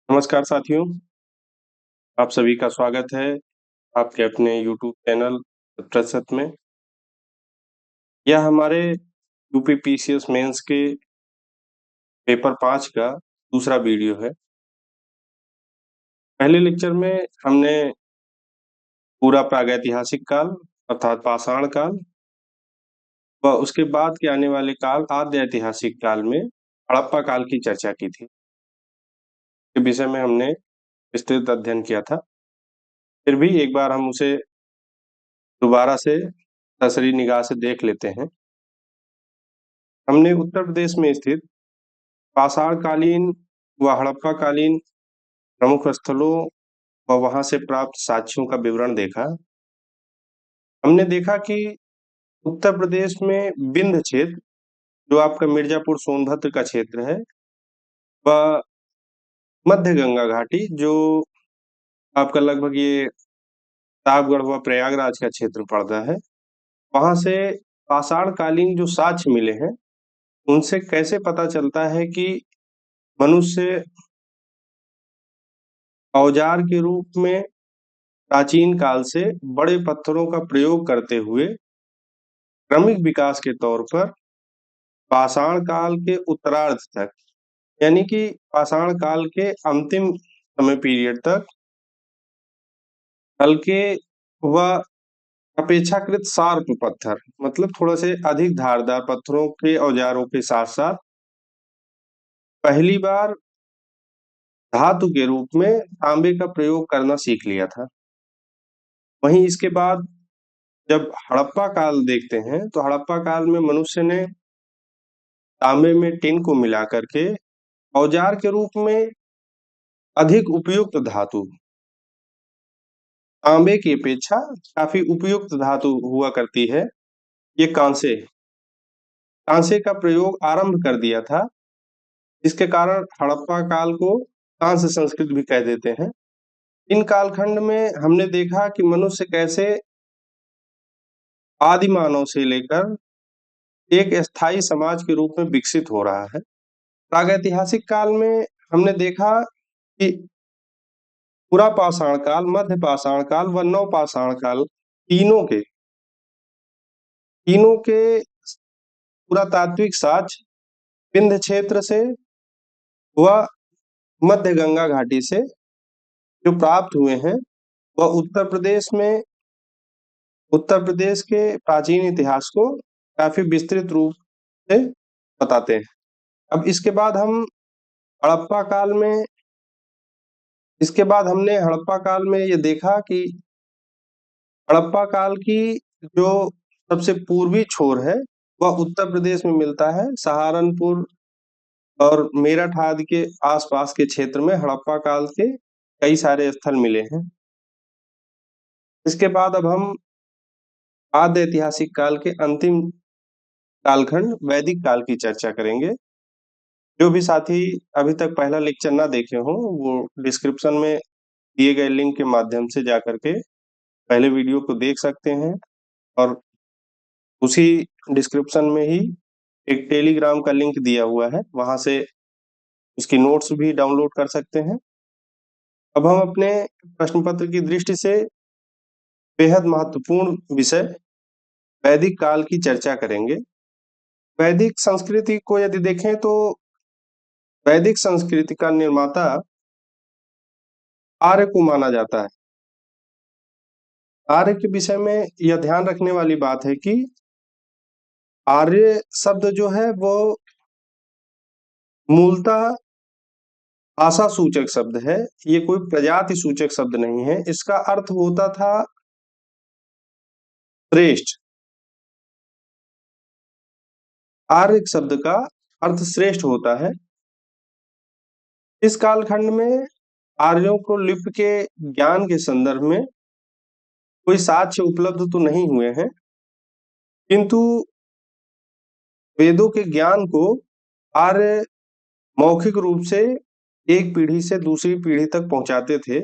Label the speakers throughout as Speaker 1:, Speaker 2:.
Speaker 1: नमस्कार साथियों, आप सभी का स्वागत है आपके अपने यूट्यूब चैनल प्रतिशत में। यह हमारे यूपीपीसीएस मेंस के पेपर 5 का दूसरा वीडियो है। पहले लेक्चर में हमने पूरा प्रागैतिहासिक काल अर्थात पाषाण काल व उसके बाद के आने वाले काल आद्य ऐतिहासिक काल में हड़प्पा काल की चर्चा की थी। इस विषय में हमने विस्तृत अध्ययन किया था। फिर भी एक बार हम उसे दोबारा से सरसरी निगाह से देख लेते हैं। हमने उत्तर प्रदेश में स्थित पाषाण कालीन व हड़प्पा कालीन प्रमुख स्थलों व वहां से प्राप्त साक्ष्यों का विवरण देखा। हमने देखा कि उत्तर प्रदेश में विंध्य क्षेत्र, जो आपका मिर्जापुर सोनभद्र का क्षेत्र है, व मध्य गंगा घाटी, जो आपका लगभग ये प्रतापगढ़ व प्रयागराज का क्षेत्र पड़ता है, वहां से पाषाण कालीन जो साक्ष्य मिले हैं, उनसे कैसे पता चलता है कि मनुष्य औजार के रूप में प्राचीन काल से बड़े पत्थरों का प्रयोग करते हुए क्रमिक विकास के तौर पर पाषाण काल के उत्तरार्ध तक, यानी कि पाषाण काल के अंतिम समय पीरियड तक हल्के व अपेक्षाकृत शार्प पत्थर, मतलब थोड़ा से अधिक धारदार पत्थरों के औजारों के साथ साथ पहली बार धातु के रूप में तांबे का प्रयोग करना सीख लिया था। वहीं इसके बाद जब हड़प्पा काल देखते हैं, तो हड़प्पा काल में मनुष्य ने तांबे में टिन को मिला करके औजार के रूप में अधिक उपयुक्त धातु, तांबे की अपेक्षा काफी उपयुक्त धातु हुआ करती है, ये कांसे कांसे का प्रयोग आरंभ कर दिया था। इसके कारण हड़प्पा काल को कांस्य संस्कृति भी कह देते हैं। इन कालखंड में हमने देखा कि मनुष्य कैसे आदि मानव से लेकर एक स्थायी समाज के रूप में विकसित हो रहा है। प्रागैतिहासिक काल में हमने देखा कि पुरा पाषाण काल, मध्य पाषाण काल व नव पाषाण काल, तीनों के पुरातात्विक साक्ष्य विंध्य क्षेत्र से व मध्य गंगा घाटी से जो प्राप्त हुए हैं, वह उत्तर प्रदेश के प्राचीन इतिहास को काफी विस्तृत रूप से बताते हैं। अब हड़प्पा काल में इसके बाद हमने हड़प्पा काल में ये देखा कि हड़प्पा काल की जो सबसे पूर्वी छोर है, वह उत्तर प्रदेश में मिलता है। सहारनपुर और मेरठ आदि के आसपास के क्षेत्र में हड़प्पा काल के कई सारे स्थल मिले हैं। इसके बाद अब हम आद्य ऐतिहासिक काल के अंतिम कालखंड वैदिक काल की चर्चा करेंगे। जो भी साथी अभी तक पहला लेक्चर ना देखे हों, वो डिस्क्रिप्शन में दिए गए लिंक के माध्यम से जाकर के पहले वीडियो को देख सकते हैं, और उसी डिस्क्रिप्शन में ही एक टेलीग्राम का लिंक दिया हुआ है, वहां से उसकी नोट्स भी डाउनलोड कर सकते हैं। अब हम अपने प्रश्न पत्र की दृष्टि से बेहद महत्वपूर्ण विषय वैदिक काल की चर्चा करेंगे। वैदिक संस्कृति को यदि देखें तो वैदिक संस्कृति का निर्माता आर्य को माना जाता है। आर्य के विषय में यह ध्यान रखने वाली बात है कि आर्य शब्द जो है वो मूलतः भाषा सूचक शब्द है, ये कोई प्रजाति सूचक शब्द नहीं है। इसका अर्थ होता था श्रेष्ठ। आर्य शब्द का अर्थ श्रेष्ठ होता है। इस कालखंड में आर्यों को लिपि के ज्ञान के संदर्भ में कोई साक्ष्य उपलब्ध तो नहीं हुए हैं, किंतु वेदों के ज्ञान को आर्य मौखिक रूप से एक पीढ़ी से दूसरी पीढ़ी तक पहुंचाते थे।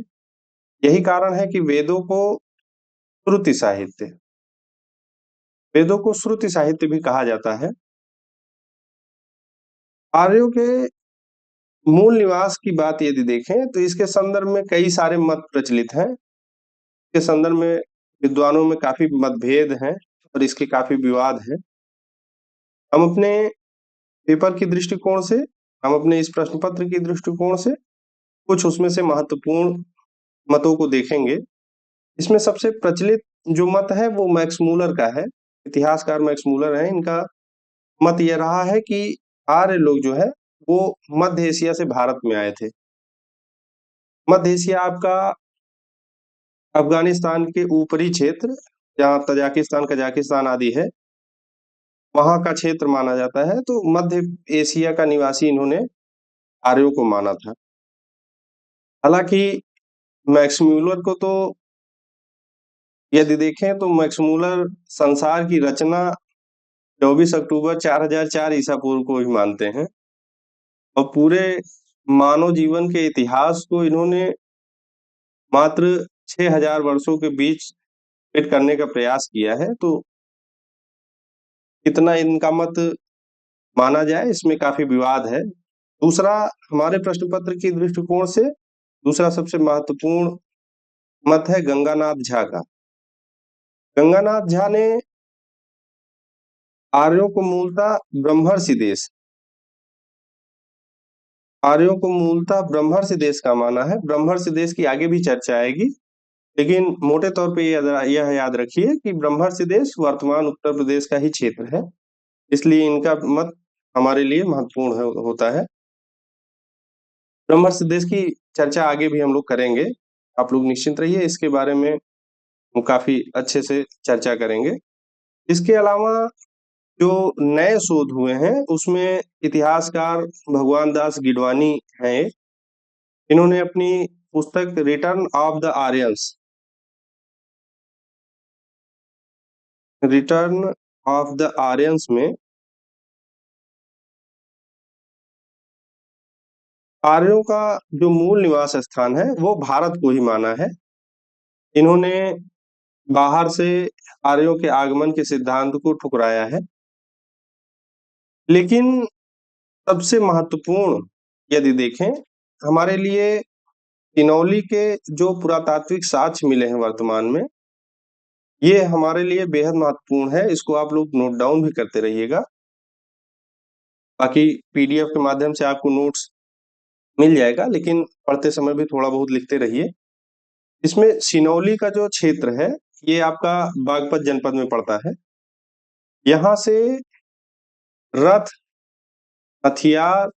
Speaker 1: यही कारण है कि वेदों को श्रुति साहित्य भी कहा जाता है। आर्यों के मूल निवास की बात यदि देखें तो इसके संदर्भ में कई सारे मत प्रचलित हैं। इसके संदर्भ में विद्वानों में काफी मतभेद हैं और इसके काफी विवाद हैं। हम अपने पेपर की दृष्टिकोण से, हम अपने इस प्रश्न पत्र की दृष्टिकोण से कुछ उसमें से महत्वपूर्ण मतों को देखेंगे। इसमें सबसे प्रचलित जो मत है वो मैक्स मूलर का है। इतिहासकार मैक्स मूलर हैं। इनका मत यह रहा है कि आर्य लोग जो है वो मध्य एशिया से भारत में आए थे। मध्य एशिया आपका अफगानिस्तान के ऊपरी क्षेत्र, जहाँ तजाकिस्तान कजाकिस्तान आदि है, वहां का क्षेत्र माना जाता है। तो मध्य एशिया का निवासी इन्होंने आर्यों को माना था। हालांकि मैक्स म्यूलर को तो यदि देखें तो मैक्स मूलर संसार की रचना 24 अक्टूबर 4004 ईसा पूर्व को ही मानते हैं और पूरे मानव जीवन के इतिहास को इन्होंने मात्र 6000 वर्षों के बीच फिट करने का प्रयास किया है। तो कितना इनका मत माना जाए, इसमें काफी विवाद है। दूसरा, हमारे प्रश्न पत्र की दृष्टिकोण से दूसरा सबसे महत्वपूर्ण मत है गंगानाथ झा का। गंगानाथ झा ने आर्यों को मूलतः ब्रह्मर्षि देश, आर्यों को मूलतः ब्रह्मर्षि देश का माना है। ब्रह्मर्षि देश की आगे भी चर्चा आएगी, लेकिन मोटे तौर पे यह याद रखिए कि ब्रह्मर्षि देश वर्तमान उत्तर प्रदेश का ही क्षेत्र है, इसलिए इनका मत हमारे लिए महत्वपूर्ण होता है। ब्रह्मर्षि देश की चर्चा आगे भी हम लोग करेंगे, आप लोग निश्चिंत रहिए, इसके बारे में हम काफी अच्छे से चर्चा करेंगे। इसके अलावा जो नए शोध हुए हैं उसमें इतिहासकार भगवान दास गिडवानी हैं। इन्होंने अपनी पुस्तक return of the Aryans, return of the Aryans में आर्यों का जो मूल निवास स्थान है वो भारत को ही माना है। इन्होंने बाहर से आर्यों के आगमन के सिद्धांत को ठुकराया है। लेकिन सबसे महत्वपूर्ण यदि देखें, हमारे लिए सिनौली के जो पुरातात्विक साक्ष्य मिले हैं वर्तमान में, ये हमारे लिए बेहद महत्वपूर्ण है। इसको आप लोग नोट डाउन भी करते रहिएगा, बाकी पीडीएफ के माध्यम से आपको नोट्स मिल जाएगा, लेकिन पढ़ते समय भी थोड़ा बहुत लिखते रहिए। इसमें सिनौली का जो क्षेत्र है ये आपका बागपत जनपद में पड़ता है। यहाँ से रथ, हथियार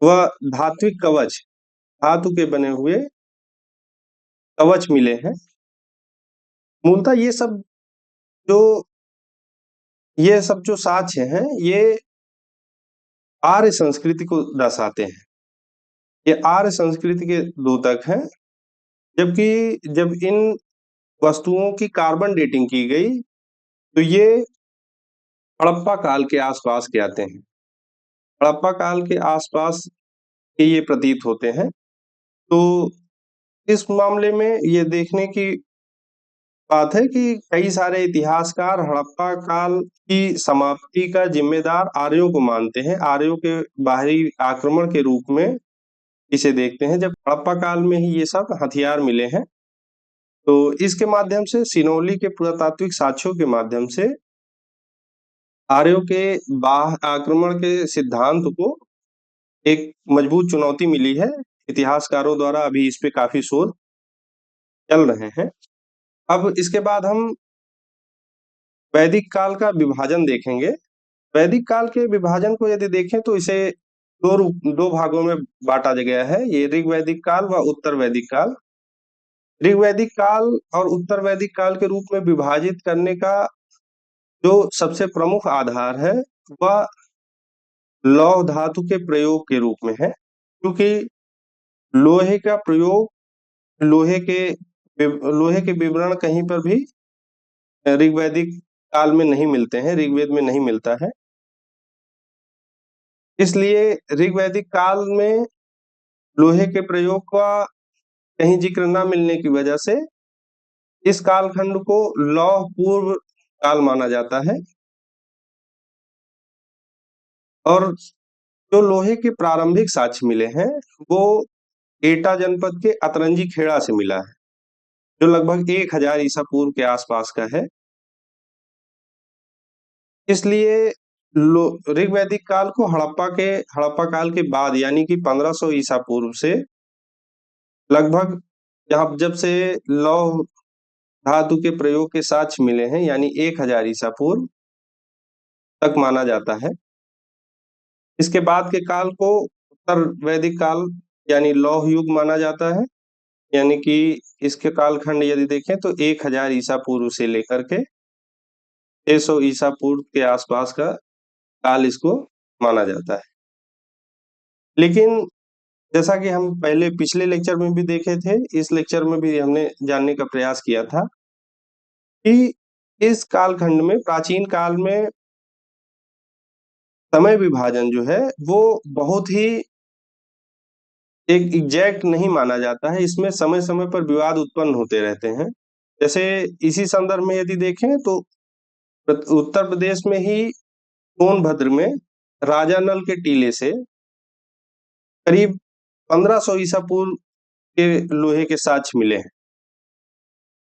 Speaker 1: व धात्विक कवच, धातु के बने हुए कवच मिले हैं। मूलतः ये सब जो साक्ष्य हैं ये आर्य संस्कृति को दर्शाते हैं। ये आर्य संस्कृति के द्योतक हैं। जबकि जब इन वस्तुओं की कार्बन डेटिंग की गई तो ये हड़प्पा काल के आसपास के आते हैं। हड़प्पा काल के आसपास के ये प्रतीत होते हैं। तो इस मामले में ये देखने की बात है कि कई सारे इतिहासकार हड़प्पा काल की समाप्ति का जिम्मेदार आर्यों को मानते हैं। आर्यों के बाहरी आक्रमण के रूप में इसे देखते हैं, जब हड़प्पा काल में ही ये सब हथियार मिले हैं। तो इसके माध्यम से, सिनौली के पुरातात्विक साक्ष्यों के माध्यम से आर्यों के बाह्य आक्रमण के सिद्धांत को एक मजबूत चुनौती मिली है। इतिहासकारों द्वारा अभी इस पे काफी शोध चल रहे हैं। अब इसके बाद हम वैदिक काल का विभाजन देखेंगे। वैदिक काल के विभाजन को यदि देखें तो इसे दो भागों में बांटा गया है, ये ऋग वैदिक काल व उत्तर वैदिक काल। ऋग वैदिक काल और उत्तर वैदिक काल के रूप में विभाजित करने का जो सबसे प्रमुख आधार है वह लौह धातु के प्रयोग के रूप में है, क्योंकि लोहे का प्रयोग, लोहे के विवरण कहीं पर भी ऋग्वैदिक काल में नहीं मिलते हैं, ऋग्वेद में नहीं मिलता है। इसलिए ऋग्वैदिक काल में लोहे के प्रयोग का कहीं जिक्र न मिलने की वजह से इस कालखंड को लौह पूर्व काल माना जाता है। और जो लोहे के प्रारंभिक साक्ष्य मिले हैं वो एटा जनपद के अतरंजी खेड़ा से मिला है, जो लगभग 1000 ईसा पूर्व के आसपास का है। इसलिए ऋग्वैदिक काल को हड़प्पा काल के बाद यानी कि 1500 ईसा पूर्व से लगभग जब से लौह धातु के प्रयोग के साक्ष्य मिले हैं यानी 1000 ईसा पूर्व तक माना जाता है। इसके बाद के काल को उत्तर वैदिक काल यानी लौह युग माना जाता है, यानी कि इसके कालखंड यदि देखें तो 1000 ईसा पूर्व से लेकर के 600 ईसा पूर्व के आसपास का काल इसको माना जाता है। लेकिन जैसा कि हम पहले पिछले लेक्चर में भी देखे थे, इस लेक्चर में भी हमने जानने का प्रयास किया था कि इस कालखंड में प्राचीन काल में समय विभाजन जो है वो बहुत ही एक एग्जैक्ट नहीं माना जाता है। इसमें समय समय पर विवाद उत्पन्न होते रहते हैं। जैसे इसी संदर्भ में यदि देखें तो उत्तर प्रदेश में ही सोनभद्र में राजा नल के टीले से करीब 1500 ईसा पूर्व के लोहे के साक्ष्य मिले हैं।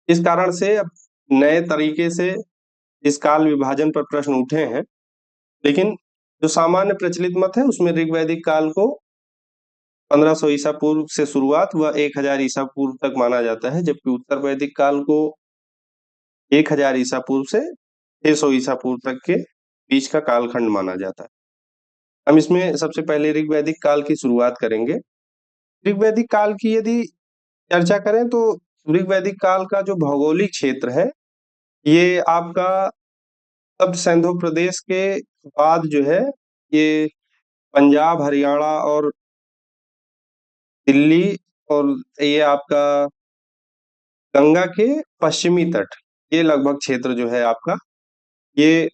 Speaker 1: इस कारण से अब नए तरीके से इस काल विभाजन पर प्रश्न उठे हैं, लेकिन जो सामान्य प्रचलित मत है उसमें ऋग्वैदिक काल को 1500 ईसा पूर्व से शुरुआत व 1000 ईसा पूर्व तक माना जाता है, जबकि उत्तर वैदिक काल को 1000 ईसा पूर्व से 600 ईसा पूर्व तक के बीच का कालखंड माना जाता है। हम इसमें सबसे पहले ऋग्वैदिक काल की शुरुआत करेंगे। ऋग्वैदिक काल की यदि चर्चा करें तो ऋग्वैदिक काल का जो भौगोलिक क्षेत्र है ये आपका तब सिंधु प्रदेश के बाद जो है ये पंजाब, हरियाणा और दिल्ली और ये आपका गंगा के पश्चिमी तट, ये लगभग क्षेत्र जो है आपका ये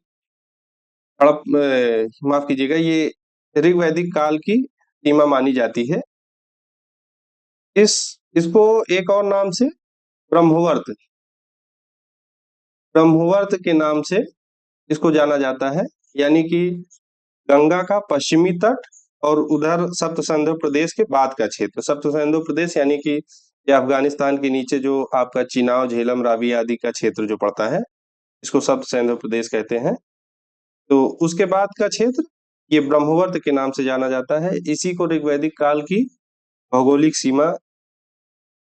Speaker 1: माफ कीजिएगा, ये ऋग्वैदिक काल की सीमा मानी जाती है। इसको एक और नाम से ब्रह्मवर्त ब्रह्मवर्त के नाम से इसको जाना जाता है, यानी कि गंगा का पश्चिमी तट और उधर सप्त सिंधु प्रदेश के बाद का क्षेत्र। सप्त सिंधु प्रदेश यानी कि ये अफगानिस्तान के नीचे जो आपका चिनाव, झेलम, रावी आदि का क्षेत्र जो पड़ता है इसको सप्त सिंधु प्रदेश कहते हैं। तो उसके बाद का क्षेत्र ये ब्रह्मवर्त के नाम से जाना जाता है। इसी को ऋग्वैदिक काल की भौगोलिक सीमा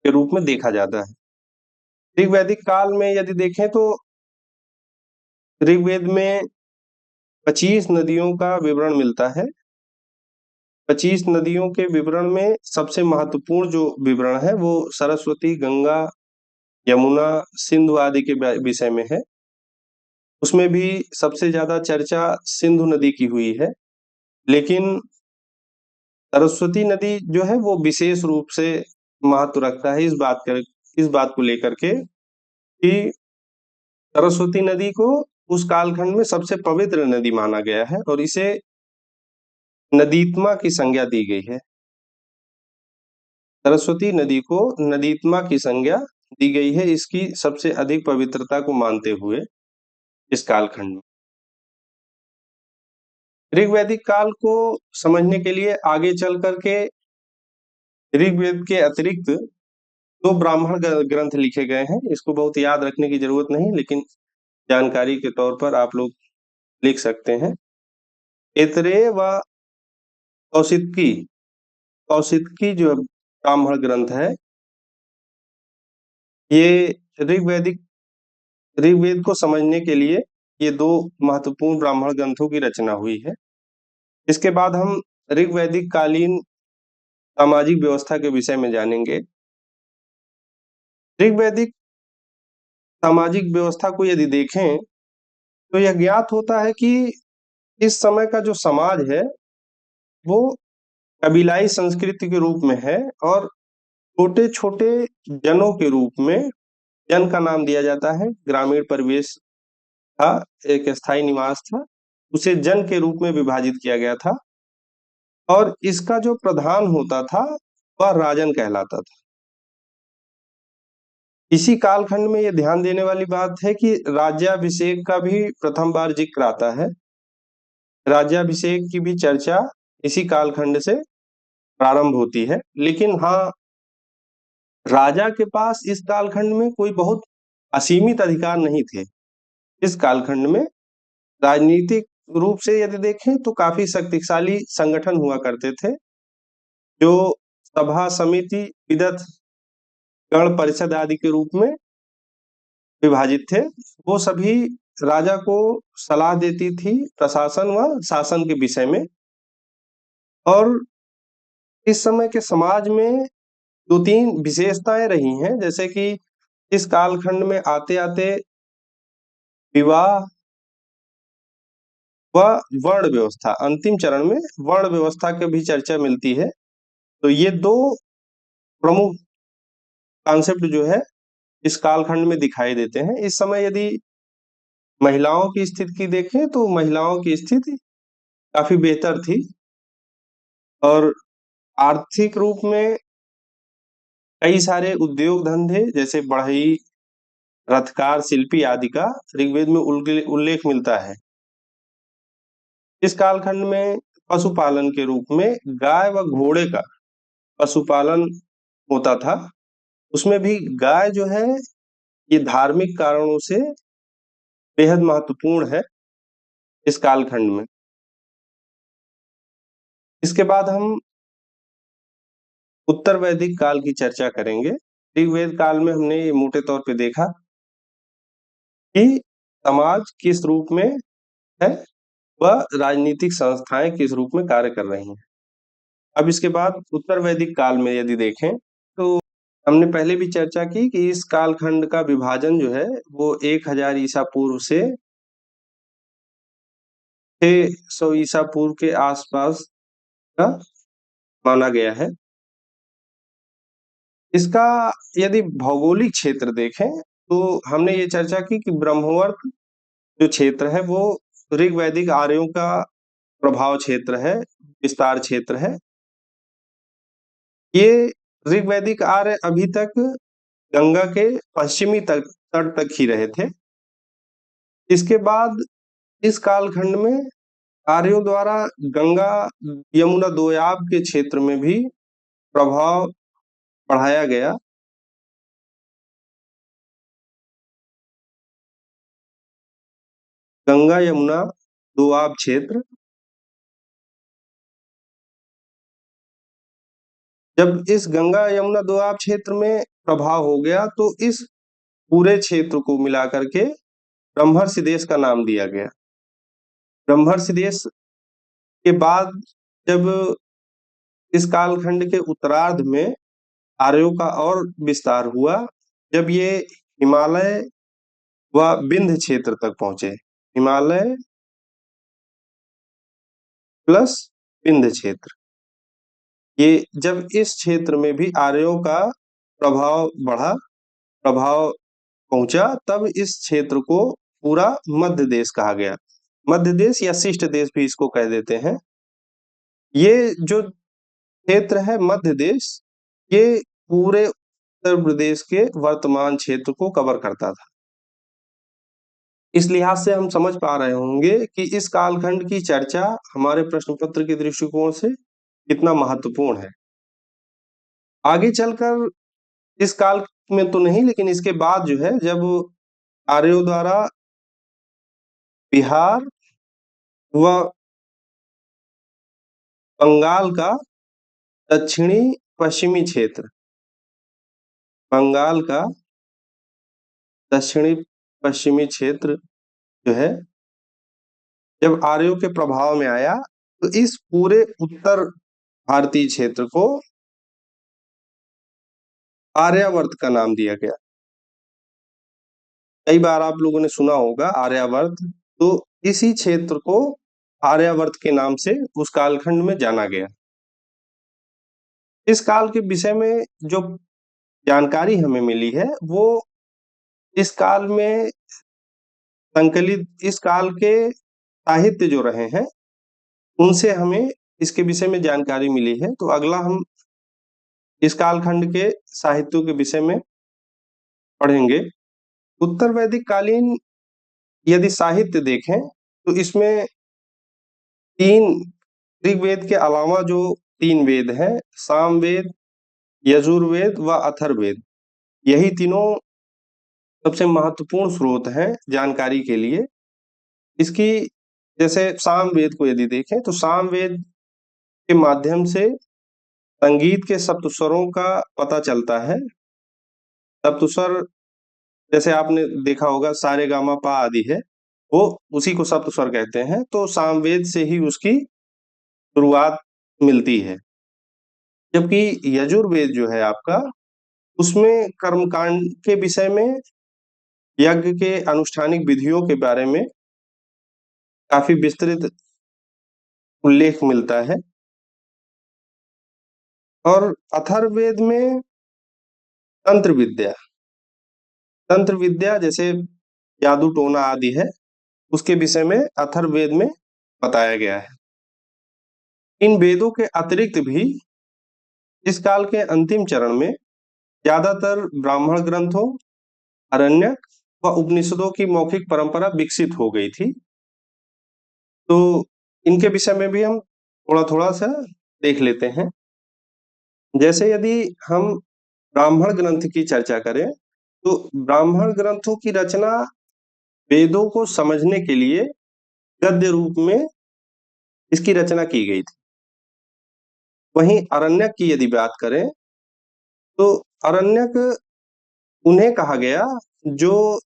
Speaker 1: के रूप में देखा जाता है। ऋग्वैदिक काल में यदि देखें तो ऋग्वेद में 25 नदियों का विवरण मिलता है। 25 नदियों के विवरण में सबसे महत्वपूर्ण जो विवरण है वो सरस्वती, गंगा, यमुना, सिंधु आदि के विषय में है। उसमें भी सबसे ज्यादा चर्चा सिंधु नदी की हुई है, लेकिन सरस्वती नदी जो है वो विशेष रूप से महत्व रखता है इस बात को लेकर के कि सरस्वती नदी को उस कालखंड में सबसे पवित्र नदी माना गया है और इसे नदीत्मा की संज्ञा दी गई है। सरस्वती नदी को नदीत्मा की संज्ञा दी गई है इसकी सबसे अधिक पवित्रता को मानते हुए इस कालखंड में। ऋग्वैदिक काल को समझने के लिए आगे चल करके ऋग्वेद के अतिरिक्त दो ब्राह्मण ग्रंथ लिखे गए हैं। इसको बहुत याद रखने की जरूरत नहीं, लेकिन जानकारी के तौर पर आप लोग लिख सकते हैं। ऐतरेय व कौशिकी कौशिकी जो ब्राह्मण ग्रंथ है ये ऋग्वेद को समझने के लिए ये दो महत्वपूर्ण ब्राह्मण ग्रंथों की रचना हुई है। इसके बाद हम ऋग्वैदिक कालीन सामाजिक व्यवस्था के विषय में जानेंगे। ऋग्वैदिक सामाजिक व्यवस्था को यदि देखें तो यह ज्ञात होता है कि इस समय का जो समाज है वो कबीलाई संस्कृति के रूप में है और छोटे छोटे जनों के रूप में, जन का नाम दिया जाता है, ग्रामीण परिवेश था, एक स्थायी निवास था, उसे जन के रूप में विभाजित किया गया था और इसका जो प्रधान होता था वह राजन कहलाता था। इसी कालखंड में यह ध्यान देने वाली बात है कि राज्याभिषेक का भी प्रथम बार जिक्र आता है। राज्याभिषेक की भी चर्चा इसी कालखंड से प्रारंभ होती है। लेकिन हाँ, राजा के पास इस कालखंड में कोई बहुत असीमित अधिकार नहीं थे। इस कालखंड में राजनीतिक रूप से यदि देखें तो काफी शक्तिशाली संगठन हुआ करते थे, जो सभा, समिति, विदत, गण परिषद आदि के रूप में विभाजित थे। वो सभी राजा को सलाह देती थी प्रशासन व शासन के विषय में। और इस समय के समाज में 2-3 विशेषताएं रही हैं, जैसे कि इस कालखंड में आते-आते विवाह व वर्ण व्यवस्था, अंतिम चरण में वर्ण व्यवस्था की भी चर्चा मिलती है। तो ये 2 प्रमुख कॉन्सेप्ट जो है इस कालखंड में दिखाई देते हैं। इस समय यदि महिलाओं की स्थिति की देखें तो महिलाओं की स्थिति काफी बेहतर थी, और आर्थिक रूप में कई सारे उद्योग धंधे जैसे बढ़ई, रथकार, शिल्पी आदि का ऋग्वेद में उल्लेख मिलता है। इस कालखंड में पशुपालन के रूप में गाय व घोड़े का पशुपालन होता था। उसमें भी गाय जो है ये धार्मिक कारणों से बेहद महत्वपूर्ण है इस कालखंड में। इसके बाद हम उत्तर वैदिक काल की चर्चा करेंगे। ऋग्वेद काल में हमने ये मोटे तौर पे देखा कि समाज किस रूप में है व राजनीतिक संस्थाएं किस रूप में कार्य कर रही हैं। अब इसके बाद उत्तर वैदिक काल में यदि देखें तो हमने पहले भी चर्चा की कि इस कालखंड का विभाजन जो है वो 1000 ईसा पूर्व से 600 ईसा पूर्व के आसपास का माना गया है। इसका यदि भौगोलिक क्षेत्र देखें तो हमने ये चर्चा की कि ब्रह्मवर्त जो क्षेत्र है वो ऋग्वैदिक आर्यों का प्रभाव क्षेत्र है, विस्तार क्षेत्र है। ये ऋग्वैदिक आर्य अभी तक गंगा के पश्चिमी तट तक ही रहे थे। इसके बाद इस कालखंड में आर्यों द्वारा गंगा यमुना दोयाब के क्षेत्र में भी प्रभाव बढ़ाया गया। गंगा यमुना दोआब क्षेत्र, जब इस गंगा यमुना दोआब क्षेत्र में प्रभाव हो गया तो इस पूरे क्षेत्र को मिलाकर के ब्रह्मर्षि देश का नाम दिया गया। ब्रह्मर्षि देश के बाद जब इस कालखंड के उत्तरार्ध में आर्यों का और विस्तार हुआ, जब ये हिमालय व विंध्य क्षेत्र तक पहुंचे, हिमालय प्लस विंध्य क्षेत्र, ये जब इस क्षेत्र में भी आर्यों का प्रभाव बढ़ा, प्रभाव पहुंचा, तब इस क्षेत्र को पूरा मध्य देश कहा गया। मध्य देश या शिष्ट देश भी इसको कह देते हैं। ये जो क्षेत्र है मध्य देश, ये पूरे उत्तर प्रदेश के वर्तमान क्षेत्र को कवर करता था। इस लिहाज से हम समझ पा रहे होंगे कि इस कालखंड की चर्चा हमारे प्रश्न पत्र के दृष्टिकोण से कितना महत्वपूर्ण है। आगे चलकर इस काल में तो नहीं, लेकिन इसके बाद जो है जब आर्यों द्वारा बिहार व बंगाल का दक्षिणी पश्चिमी क्षेत्र, बंगाल का दक्षिणी पश्चिमी क्षेत्र जो है जब आर्यों के प्रभाव में आया तो इस पूरे उत्तर भारतीय क्षेत्र को आर्यावर्त का नाम दिया गया। कई बार आप लोगों ने सुना होगा आर्यावर्त, तो इसी क्षेत्र को आर्यावर्त के नाम से उस कालखंड में जाना गया। इस काल के विषय में जो जानकारी हमें मिली है वो इस काल में संकलित, इस काल के साहित्य जो रहे हैं उनसे हमें इसके विषय में जानकारी मिली है। तो अगला हम इस कालखंड के साहित्यों के विषय में पढ़ेंगे। उत्तर वैदिक कालीन यदि साहित्य देखें तो इसमें तीन ऋग्वेद के अलावा जो 3 वेद हैं, सामवेद, यजुर्वेद व अथर्ववेद, यही तीनों सबसे महत्वपूर्ण स्रोत हैं जानकारी के लिए। इसकी जैसे सामवेद को यदि देखें तो सामवेद के माध्यम से संगीत के सप्तस्वरों का पता चलता है। सप्तस्वर जैसे आपने देखा होगा सा रे गा मा पा आदि है, वो उसी को सप्तस्वर कहते हैं। तो सामवेद से ही उसकी शुरुआत मिलती है। जबकि यजुर्वेद जो है आपका, उसमें कर्मकांड के विषय में, यज्ञ के अनुष्ठानिक विधियों के बारे में काफी विस्तृत उल्लेख मिलता है। और अथर्ववेद में तंत्र विद्या, तंत्र विद्या जैसे जादू टोना आदि है, उसके विषय में अथर्ववेद में बताया गया है। इन वेदों के अतिरिक्त भी इस काल के अंतिम चरण में ज्यादातर ब्राह्मण ग्रंथों, अरण्यक व उपनिषदों की मौखिक परंपरा विकसित हो गई थी। तो इनके विषय में भी हम थोड़ा थोड़ा सा देख लेते हैं। जैसे यदि हम ब्राह्मण ग्रंथ की चर्चा करें तो ब्राह्मण ग्रंथों की रचना वेदों को समझने के लिए गद्य रूप में इसकी रचना की गई थी। वहीं अरण्यक की यदि बात करें तो अरण्यक उन्हें कहा गया जो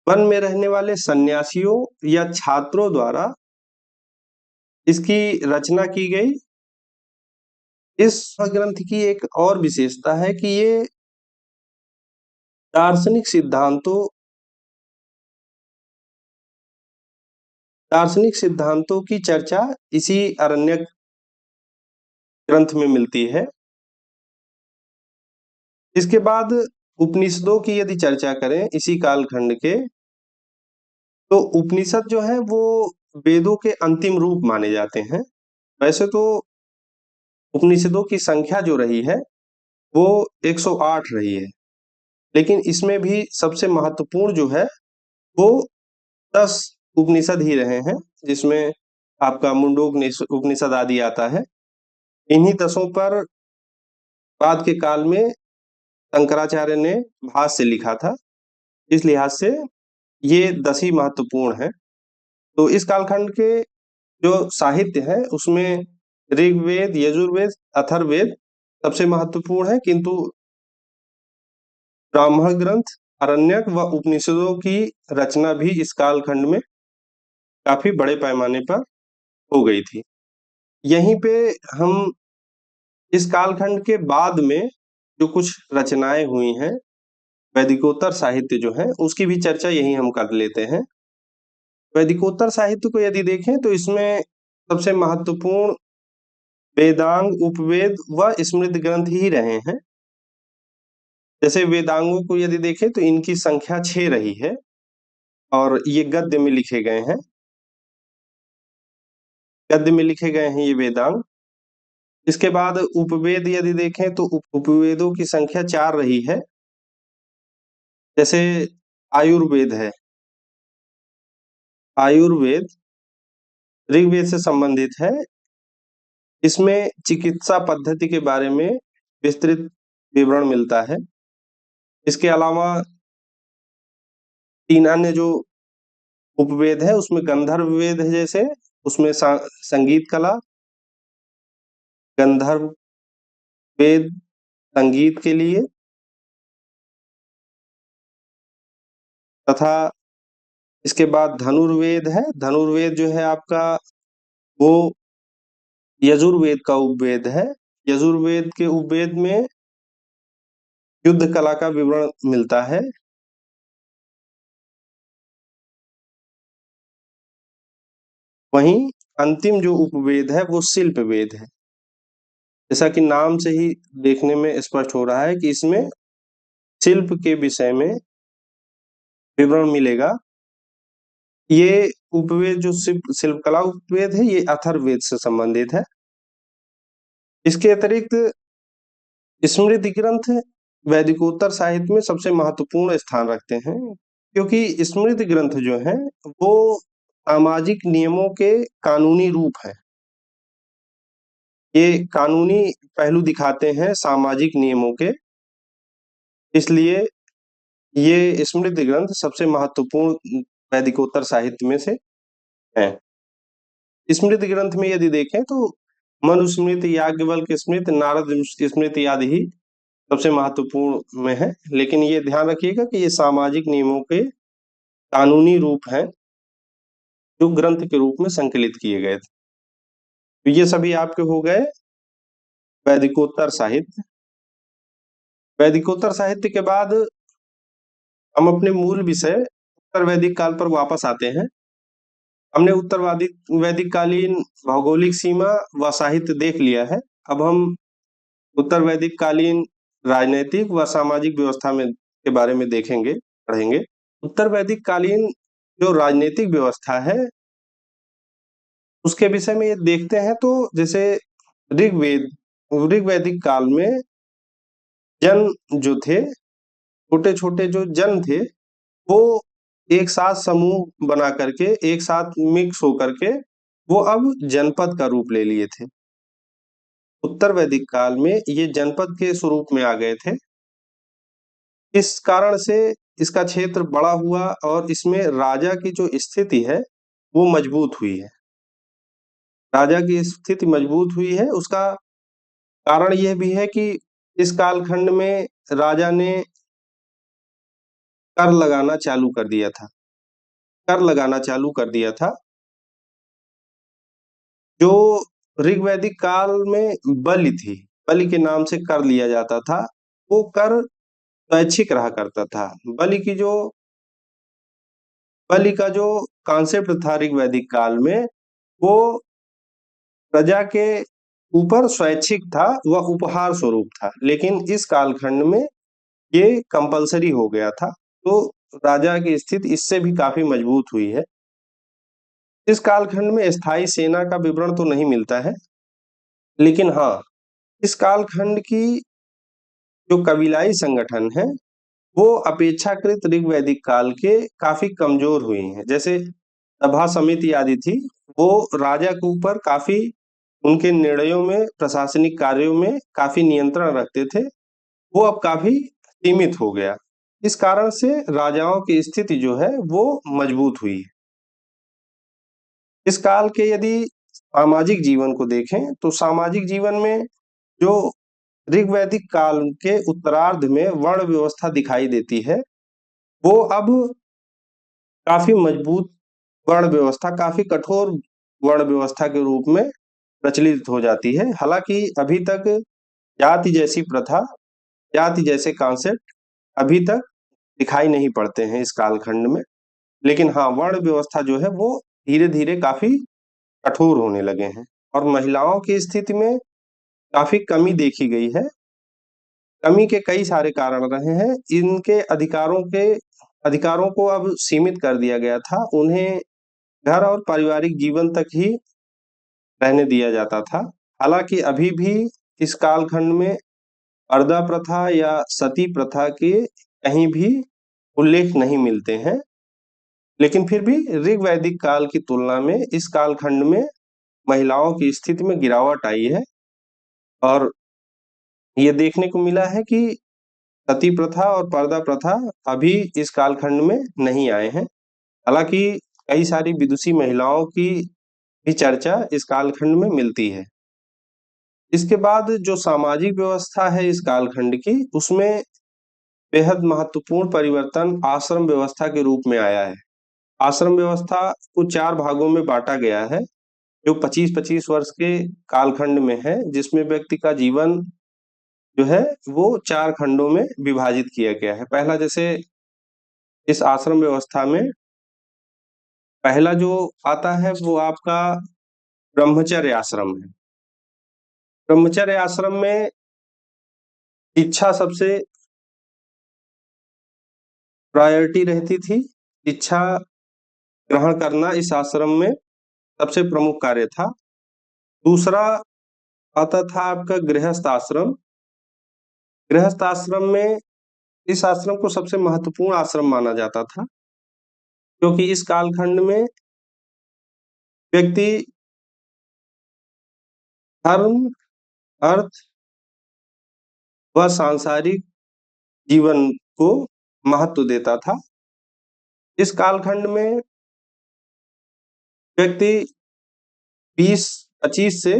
Speaker 1: वन में रहने वाले सन्यासियों या छात्रों द्वारा इसकी रचना की गई। इस ग्रंथ की एक और विशेषता है कि ये दार्शनिक सिद्धांतों की चर्चा इसी अरण्यक ग्रंथ में मिलती है। इसके बाद उपनिषदों की यदि चर्चा करें इसी कालखंड के, तो उपनिषद जो है वो वेदों के अंतिम रूप माने जाते हैं। वैसे तो उपनिषदों की संख्या जो रही है वो 108 रही है, लेकिन इसमें भी सबसे महत्वपूर्ण जो है वो 10 उपनिषद ही रहे हैं, जिसमें आपका मुंडोक उपनिषद आदि आता है। इन्हीं 10 पर बाद के काल में शंकराचार्य ने भाष्य लिखा था। इस लिहाज से ये 10 ही महत्वपूर्ण है। तो इस कालखंड के जो साहित्य है उसमें ऋग्वेद, यजुर्वेद, अथर्ववेद सबसे महत्वपूर्ण है, किंतु ब्राह्मण ग्रंथ, अरण्यक व उपनिषदों की रचना भी इस कालखंड में काफी बड़े पैमाने पर हो गई थी। यहीं पे हम इस कालखंड के बाद में जो कुछ रचनाएं हुई हैं, वैदिकोत्तर साहित्य जो है, उसकी भी चर्चा यहीं हम कर लेते हैं। वैदिकोत्तर साहित्य को यदि देखें तो इसमें सबसे महत्वपूर्ण वेदांग, उपवेद व स्मृति ग्रंथ ही रहे हैं। जैसे वेदांगों को यदि देखें तो इनकी संख्या 6 रही है और ये गद्य में लिखे गए हैं। गद्य में लिखे गए हैं ये वेदांग। इसके बाद उपवेद यदि देखें तो उपवेदों की संख्या 4 रही है। जैसे आयुर्वेद है, आयुर्वेद ऋग्वेद से संबंधित है। इसमें चिकित्सा पद्धति के बारे में विस्तृत विवरण मिलता है। इसके अलावा 3 अन्य जो उपवेद है उसमें गंधर्व वेद है, जैसे उसमें संगीत कला, गंधर्व वेद संगीत के लिए, तथा इसके बाद धनुर्वेद है। धनुर्वेद जो है आपका वो यजुर्वेद का उपवेद है। यजुर्वेद के उपवेद में युद्ध कला का विवरण मिलता है। वहीं अंतिम जो उपवेद है वो शिल्प वेद है। जैसा कि नाम से ही देखने में स्पष्ट हो रहा है कि इसमें शिल्प के विषय में विवरण मिलेगा। ये उपवेद जो शिल्प कला उपवेद है ये अथर्ववेद से संबंधित है। इसके अतिरिक्त स्मृति ग्रंथ वैदिकोत्तर साहित्य में सबसे महत्वपूर्ण स्थान रखते हैं, क्योंकि स्मृति ग्रंथ जो है वो सामाजिक नियमों के कानूनी रूप हैं। ये कानूनी पहलू दिखाते हैं सामाजिक नियमों के, इसलिए ये स्मृति ग्रंथ सबसे महत्वपूर्ण वैदिकोत्तर साहित्य में से है। स्मृति ग्रंथ में यदि देखें तो मनुस्मृति, याज्ञवल्क्य स्मृति, नारद स्मृति आदि ही सबसे महत्वपूर्ण में है। लेकिन ये ध्यान रखिएगा कि ये सामाजिक नियमों के कानूनी रूप हैं जो ग्रंथ के रूप में संकलित किए गए थे। तो ये सभी आपके हो गए वैदिकोत्तर साहित्य। वैदिकोत्तर साहित्य के बाद हम अपने मूल विषय उत्तर वैदिक काल पर वापस आते हैं। हमने उत्तर वैदिक कालीन भौगोलिक सीमा व साहित्य देख लिया है। अब हम उत्तर वैदिक कालीन राजनैतिक व सामाजिक व्यवस्था में के बारे में देखेंगे, पढ़ेंगे। उत्तर वैदिक कालीन जो राजनीतिक व्यवस्था है उसके विषय में ये देखते हैं। तो जैसे ऋग्वैदिक काल में जन जो थे, छोटे छोटे जो जन थे, वो एक साथ समूह बना करके, एक साथ मिक्स होकर के वो अब जनपद का रूप ले लिए थे। उत्तर वैदिक काल में ये जनपद के स्वरूप में आ गए थे। इस कारण से इसका क्षेत्र बड़ा हुआ और इसमें राजा की जो स्थिति है वो मजबूत हुई है। राजा की स्थिति मजबूत हुई है, उसका कारण यह भी है कि इस कालखंड में राजा ने कर लगाना चालू कर दिया था। कर लगाना चालू कर दिया था। जो ऋग्वैदिक काल में बलि थी, बलि के नाम से कर लिया जाता था, वो कर स्वैच्छिक रहा करता था। बलि का जो कॉन्सेप्ट था ऋग्वैदिक काल में, वो प्रजा के ऊपर स्वैच्छिक था, वह उपहार स्वरूप था। लेकिन इस कालखंड में ये कंपलसरी हो गया था। तो राजा की स्थिति इससे भी काफी मजबूत हुई है। इस कालखंड में स्थायी सेना का विवरण तो नहीं मिलता है, लेकिन हाँ, इस कालखंड की जो कबीलाई संगठन है वो अपेक्षाकृत ऋग्वैदिक काल के काफी कमजोर हुए हैं। जैसे सभा समिति आदि थी, वो राजा के ऊपर काफी, उनके निर्णयों में, प्रशासनिक कार्यों में काफी नियंत्रण रखते थे, वो अब काफी सीमित हो गया। इस कारण से राजाओं की स्थिति जो है वो मजबूत हुई है। इस काल के यदि सामाजिक जीवन को देखें तो सामाजिक जीवन में जो ऋग्वैदिक काल के उत्तरार्ध में वर्ण व्यवस्था दिखाई देती है, वो अब काफी मजबूत वर्ण व्यवस्था, काफी कठोर वर्ण व्यवस्था के रूप में प्रचलित हो जाती है। हालांकि अभी तक जाति जैसी प्रथा, जाति जैसे कॉन्सेप्ट अभी तक दिखाई नहीं पड़ते हैं इस कालखंड में। लेकिन हाँ, वर्ण व्यवस्था जो है वो धीरे धीरे काफी कठोर होने लगे हैं और महिलाओं की स्थिति में काफी कमी देखी गई है। कमी के कई सारे कारण रहे हैं। इनके अधिकारों को अब सीमित कर दिया गया था। उन्हें घर और पारिवारिक जीवन तक ही रहने दिया जाता था। हालांकि अभी भी इस कालखंड में अर्दा प्रथा या सती प्रथा के कहीं भी उल्लेख नहीं मिलते हैं। लेकिन फिर भी ऋग्वैदिक काल की तुलना में इस कालखंड में महिलाओं की स्थिति में गिरावट आई है और ये देखने को मिला है कि सती प्रथा और पर्दा प्रथा अभी इस कालखंड में नहीं आए हैं। हालांकि कई सारी विदुषी महिलाओं की भी चर्चा इस कालखंड में मिलती है। इसके बाद जो सामाजिक व्यवस्था है इस कालखंड की, उसमें बेहद महत्वपूर्ण परिवर्तन आश्रम व्यवस्था के रूप में आया है। आश्रम व्यवस्था को 4 भागों में बांटा गया है, जो 25-25 वर्ष के कालखंड में है, जिसमें व्यक्ति का जीवन जो है वो 4 खंडों में विभाजित किया गया है। पहला, जैसे इस आश्रम व्यवस्था में पहला जो आता है वो आपका ब्रह्मचर्य आश्रम है। ब्रह्मचर्य आश्रम में इच्छा सबसे प्रायोरिटी रहती थी। इच्छा ग्रहण करना इस आश्रम में सबसे प्रमुख कार्य था। दूसरा आता था आपका गृहस्थ आश्रम। गृहस्थ आश्रम में इस आश्रम को सबसे महत्वपूर्ण आश्रम माना जाता था, क्योंकि इस कालखंड में व्यक्ति धर्म, अर्थ व सांसारिक जीवन को महत्व देता था। इस कालखंड में व्यक्ति 20-25 से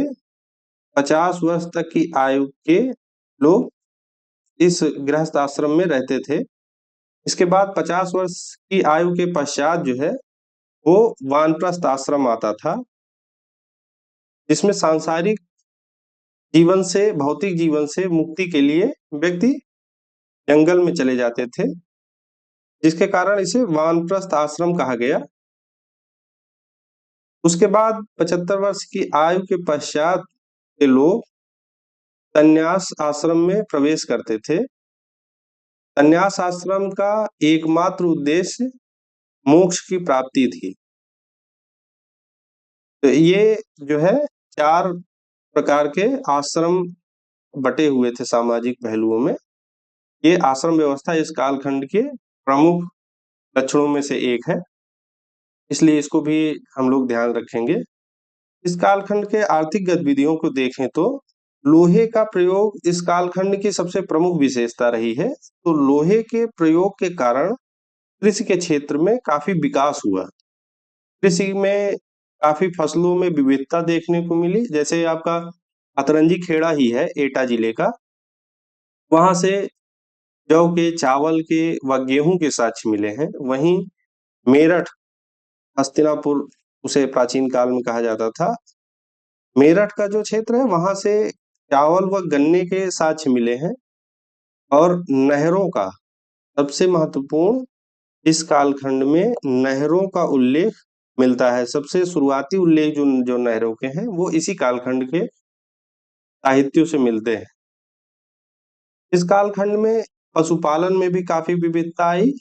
Speaker 1: 50 वर्ष तक की आयु के लोग इस गृहस्थ आश्रम में रहते थे। इसके बाद 50 वर्ष की आयु के पश्चात जो है वो वानप्रस्थ आश्रम आता था, जिसमें सांसारिक जीवन से, भौतिक जीवन से मुक्ति के लिए व्यक्ति जंगल में चले जाते थे, जिसके कारण इसे वानप्रस्थ आश्रम कहा गया। उसके बाद 75 वर्ष की आयु के पश्चात के लोग संन्यास आश्रम में प्रवेश करते थे। संन्यास आश्रम का एकमात्र उद्देश्य मोक्ष की प्राप्ति थी। तो ये जो है 4 प्रकार के आश्रम बटे हुए थे सामाजिक पहलुओं में। ये आश्रम व्यवस्था इस कालखंड के प्रमुख लक्षणों में से एक है, इसलिए इसको भी हम लोग ध्यान रखेंगे। इस कालखंड के आर्थिक गतिविधियों को देखें तो लोहे का प्रयोग इस कालखंड की सबसे प्रमुख विशेषता रही है। तो लोहे के प्रयोग के कारण कृषि के क्षेत्र में काफी विकास हुआ। कृषि में काफी फसलों में विविधता देखने को मिली। जैसे आपका अतरंजी खेड़ा ही है एटा जिले का, वहां से जौ के, चावल के व गेहूं के साक्ष्य मिले हैं। वहीं मेरठ, हस्तिनापुर उसे प्राचीन काल में कहा जाता था, मेरठ का जो क्षेत्र है वहां से चावल व गन्ने के साक्ष्य मिले हैं। और नहरों का सबसे महत्वपूर्ण, इस कालखंड में नहरों का उल्लेख मिलता है। सबसे शुरुआती उल्लेख जो जो नहरों के हैं वो इसी कालखंड के साहित्यों से मिलते हैं। इस कालखंड में पशुपालन में भी काफी विविधता आई।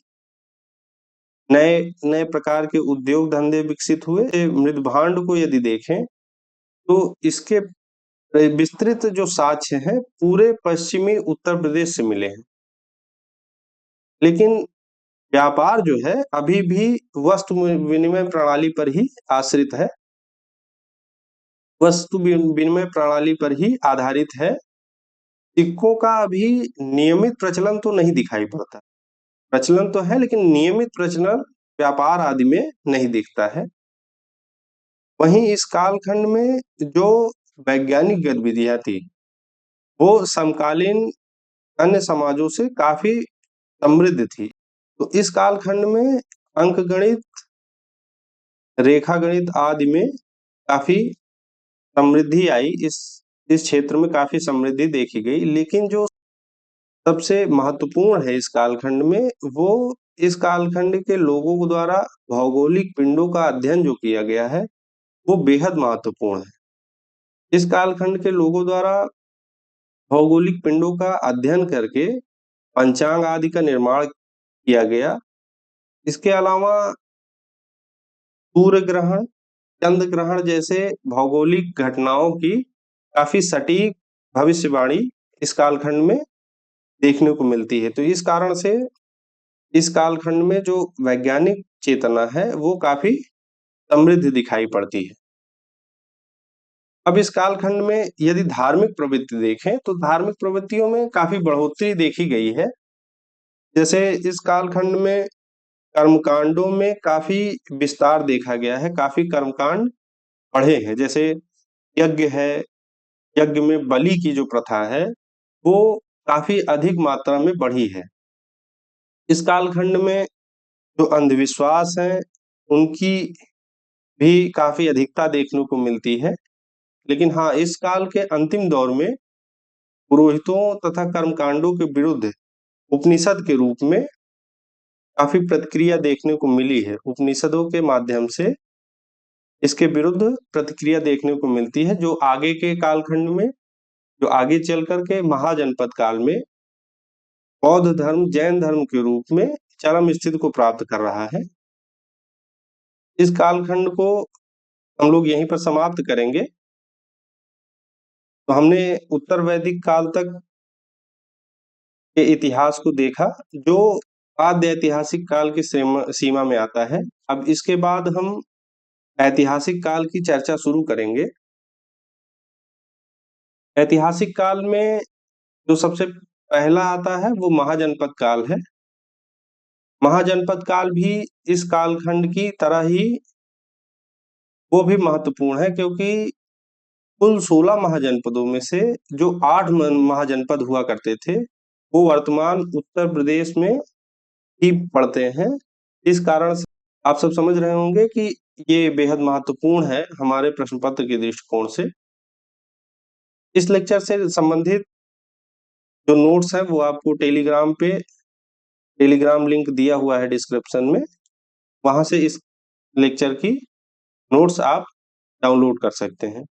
Speaker 1: नए नए प्रकार के उद्योग धंधे विकसित हुए। मृदभांड को यदि देखें तो इसके विस्तृत जो साक्ष्य हैं पूरे पश्चिमी उत्तर प्रदेश से मिले हैं। लेकिन व्यापार जो है अभी भी वस्तु विनिमय प्रणाली पर ही आश्रित है, वस्तु विनिमय प्रणाली पर ही आधारित है। सिक्कों का अभी नियमित प्रचलन तो नहीं दिखाई पड़ता। प्रचलन तो है लेकिन नियमित प्रचलन व्यापार आदि में नहीं दिखता है। वहीं इस कालखंड में जो वैज्ञानिक गतिविधियां थी वो समकालीन अन्य समाजों से काफी समृद्ध थी। तो इस कालखंड में अंकगणित, रेखागणित आदि में काफी समृद्धि आई। इस क्षेत्र में काफी समृद्धि देखी गई। लेकिन जो सबसे महत्वपूर्ण है इस कालखंड में, वो इस कालखंड के लोगों द्वारा भौगोलिक पिंडों का अध्ययन जो किया गया है वो बेहद महत्वपूर्ण है। इस कालखंड के लोगों द्वारा भौगोलिक पिंडों का अध्ययन करके पंचांग आदि का निर्माण किया गया। इसके अलावा सूर्य ग्रहण, चंद्र ग्रहण जैसे भौगोलिक घटनाओं की काफी सटीक भविष्यवाणी इस कालखंड में देखने को मिलती है। तो इस कारण से इस कालखंड में जो वैज्ञानिक चेतना है वो काफी समृद्ध दिखाई पड़ती है। अब इस कालखंड में यदि धार्मिक प्रवृत्ति देखें तो धार्मिक प्रवृत्तियों में काफी बढ़ोतरी देखी गई है। जैसे इस कालखंड में कर्मकांडों में काफी विस्तार देखा गया है, काफी कर्मकांड बढ़े हैं। जैसे यज्ञ है, यज्ञ में बलि की जो प्रथा है वो काफी अधिक मात्रा में बढ़ी है। इस कालखंड में जो अंधविश्वास है उनकी भी काफी अधिकता देखने को मिलती है। लेकिन हाँ, इस काल के अंतिम दौर में पुरोहितों तथा कर्मकांडों के विरुद्ध उपनिषद के रूप में काफी प्रतिक्रिया देखने को मिली है। उपनिषदों के माध्यम से इसके विरुद्ध प्रतिक्रिया देखने को मिलती है, जो आगे के कालखंड में, जो आगे चल करके महाजनपद काल में बौद्ध धर्म, जैन धर्म के रूप में चरम स्थिति को प्राप्त कर रहा है। इस कालखंड को हम लोग यहीं पर समाप्त करेंगे। तो हमने उत्तर वैदिक काल तक के इतिहास को देखा, जो आद्य ऐतिहासिक काल की सीमा में आता है। अब इसके बाद हम ऐतिहासिक काल की चर्चा शुरू करेंगे। ऐतिहासिक काल में जो सबसे पहला आता है वो महाजनपद काल है। महाजनपद काल भी इस कालखंड की तरह ही वो भी महत्वपूर्ण है, क्योंकि कुल 16 महाजनपदों में से जो 8 महाजनपद हुआ करते थे, वो वर्तमान उत्तर प्रदेश में ही पड़ते हैं। इस कारण से आप सब समझ रहे होंगे कि ये बेहद महत्वपूर्ण है हमारे प्रश्न पत्र के दृष्टिकोण से। इस लेक्चर से संबंधित जो नोट्स हैं वो आपको टेलीग्राम लिंक दिया हुआ है डिस्क्रिप्शन में, वहां से इस लेक्चर की नोट्स आप डाउनलोड कर सकते हैं।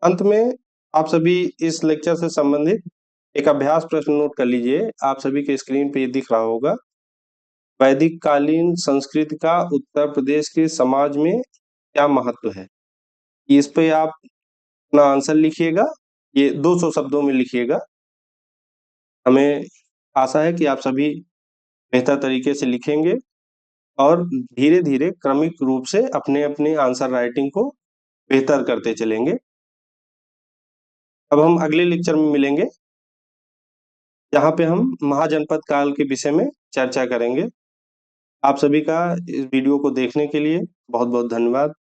Speaker 1: अंत में आप सभी इस लेक्चर से संबंधित एक अभ्यास प्रश्न नोट कर लीजिए। आप सभी के स्क्रीन पे ये दिख रहा होगा। वैदिक कालीन संस्कृति का उत्तर प्रदेश के समाज में क्या महत्व है। इस पे आप अपना आंसर लिखिएगा, ये 200 शब्दों में लिखिएगा। हमें आशा है कि आप सभी बेहतर तरीके से लिखेंगे और धीरे-धीरे क्रमिक रूप से अपने-अपने आंसर राइटिंग को बेहतर करते चलेंगे। अब हम अगले लेक्चर में मिलेंगे, जहाँ पे हम महाजनपद काल के विषय में चर्चा करेंगे। आप सभी का इस वीडियो को देखने के लिए बहुत-बहुत धन्यवाद।